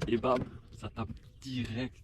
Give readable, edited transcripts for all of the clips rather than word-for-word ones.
et bam, ça tape direct.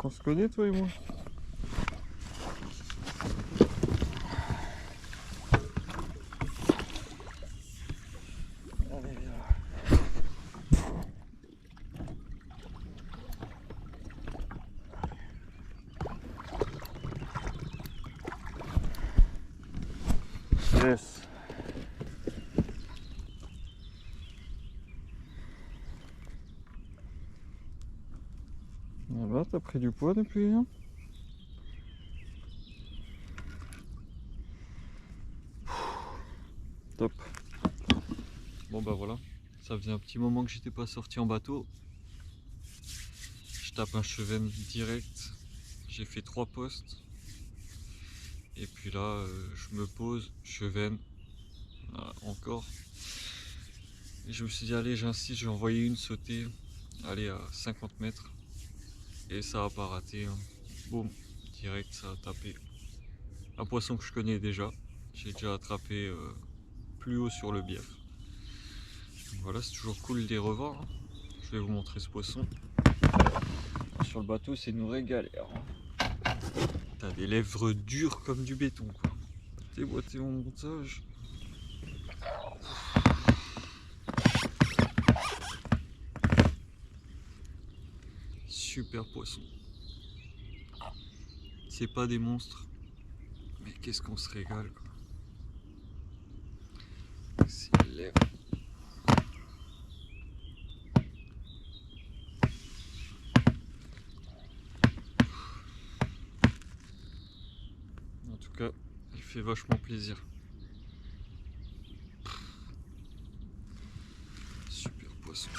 On se connaît toi et moi. Allez, viens. Yes. Ah bah, t'as pris du poids depuis, hein? Top. Bon bah voilà, ça faisait un petit moment que j'étais pas sorti en bateau. Je tape un cheven direct. J'ai fait 3 postes. Et puis là, je me pose, cheven, encore. Et je me suis dit, allez, j'insiste, j'ai envoyé une sauter, allez, à 50 mètres. Et ça a pas raté, hein. Boum, direct, ça a tapé. Un poisson que je connais déjà. J'ai déjà attrapé plus haut sur le bief. Voilà, c'est toujours cool de les revoir, hein. Je vais vous montrer ce poisson. Sur le bateau, c'est une vraie galère. T'as des lèvres dures comme du béton, quoi. Déboîter mon montage. Super poisson. C'est pas des monstres, mais qu'est-ce qu'on se régale, quoi. C'est lève. En tout cas, il fait vachement plaisir. Super poisson.